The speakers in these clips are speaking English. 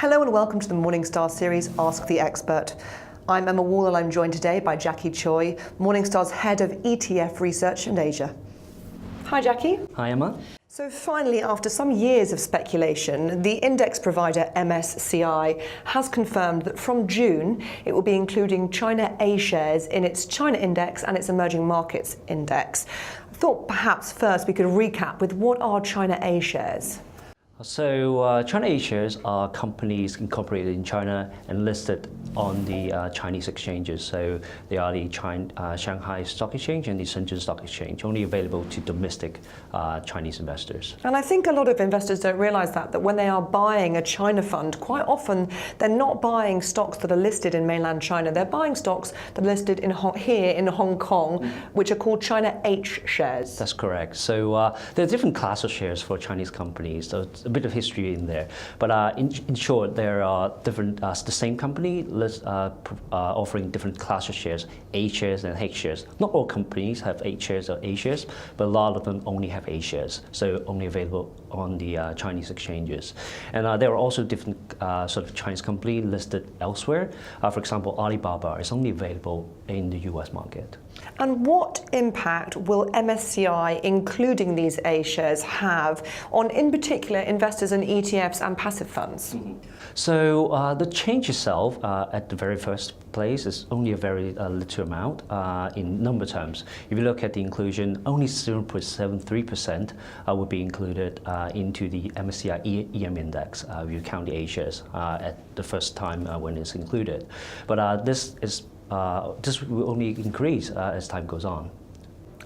Hello and welcome to the Morningstar series, Ask the Expert. I'm Emma Wall and I'm joined today by Jackie Choy, Morningstar's Head of ETF Research and Asia. Hi Jackie. Hi Emma. So finally, after some years of speculation, the index provider MSCI has confirmed that from June it will be including China A shares in its China index and its emerging markets index. I thought perhaps first we could recap with what are China A shares? So China A shares are companies incorporated in China and listed on the Chinese exchanges. So they are the Shanghai Stock Exchange and the Shenzhen Stock Exchange, only available to domestic Chinese investors. And I think a lot of investors don't realize that when they are buying a China fund, quite often they're not buying stocks that are listed in mainland China. They're buying stocks that are listed here in Hong Kong, which are called China H shares. That's correct. So there are different classes of shares for Chinese companies. So a bit of history in there, but in short, there are different. The same company offering different classes of shares, A shares and H shares. Not all companies have H shares or A shares, but a lot of them only have A shares, so only available on the Chinese exchanges. And there are also different sort of Chinese companies listed elsewhere. For example, Alibaba is only available in the US market. And what impact will MSCI, including these A shares, have on, in particular, investors in ETFs and passive funds? So the change itself, at the very first place, is only a very little amount in number terms. If you look at the inclusion, only 0.73% would be included into the MSCI EM index if you count the A shares at the first time when it's included. But this will only increase as time goes on.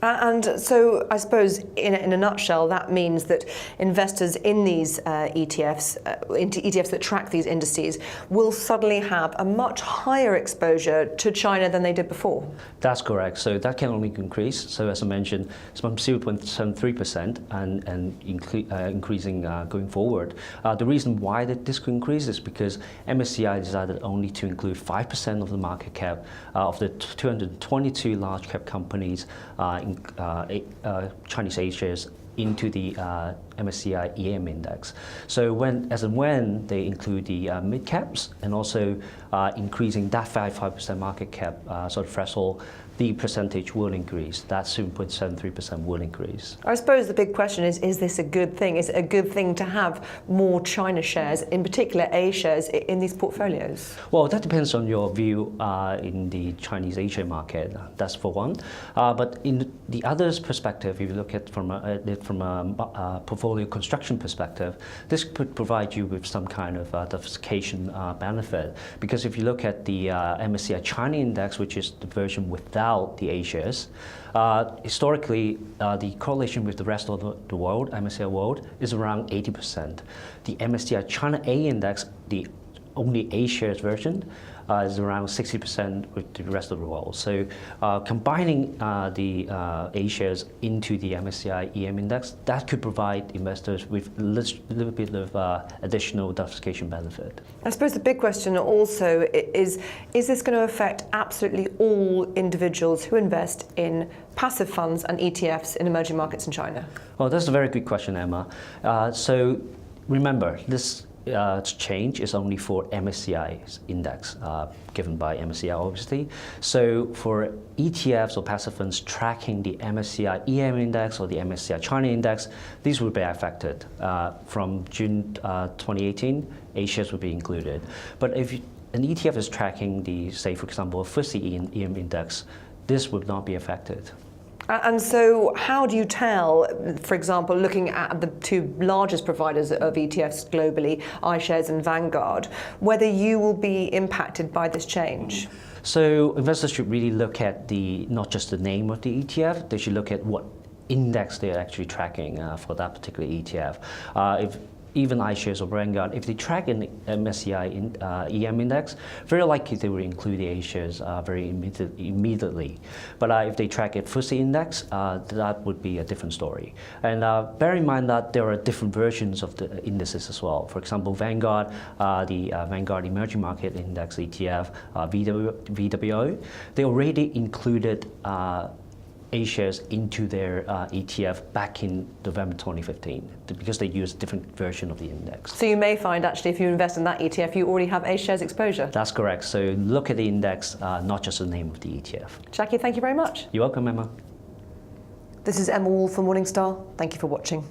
And so I suppose in a nutshell, that means that investors in these ETFs, into ETFs that track these indices, will suddenly have a much higher exposure to China than they did before. That's correct. So that can only increase. So as I mentioned, it's from 0.73% and increasing going forward. The reason why this could increase is because MSCI decided only to include 5% of the market cap of the 222 large cap companies Chinese A shares into the MSCI EM index. So when they include the mid caps and also increasing that 5% market cap sort of threshold, the percentage will increase. That 7.73% will increase. I suppose the big question is this a good thing? Is it a good thing to have more China shares, in particular A shares, in these portfolios? Well, that depends on your view in the Chinese A share market. That's for one. But in the other's perspective, if you look at from a portfolio construction perspective, this could provide you with some kind of diversification benefit. Because if you look at the MSCI China index, which is the version without the A shares, historically the correlation with the rest of the world, MSCI world, is around 80%. The MSCI China A index, the only A shares version, is around 60% with the rest of the world. So combining the A shares into the MSCI EM index, that could provide investors with a little bit of additional diversification benefit. I suppose the big question also is this going to affect absolutely all individuals who invest in passive funds and ETFs in emerging markets in China? Well, that's a very good question, Emma. So remember, this change is only for MSCI's index, given by MSCI obviously. So for ETFs or passive funds tracking the MSCI EM index or the MSCI China index, these will be affected. From June 2018, A shares will be included. But if an ETF is tracking the, say for example, FTSE EM index, this would not be affected. And so how do you tell, for example, looking at the two largest providers of ETFs globally, iShares and Vanguard, whether you will be impacted by this change? So investors should really look at not just the name of the ETF, they should look at what index they're actually tracking for that particular ETF. If even iShares or Vanguard, if they track an MSCI EM index, very likely they will include the A shares very immediately. But if they track a FTSE index, that would be a different story. And bear in mind that there are different versions of the indices as well. For example, Vanguard, the Vanguard Emerging Market Index ETF, VWO, they already included A shares into their ETF back in November 2015 because they use a different version of the index. So you may find actually if you invest in that ETF, you already have A shares exposure. That's correct. So look at the index, not just the name of the ETF. Jackie, thank you very much. You're welcome, Emma. This is Emma Wall for Morningstar. Thank you for watching.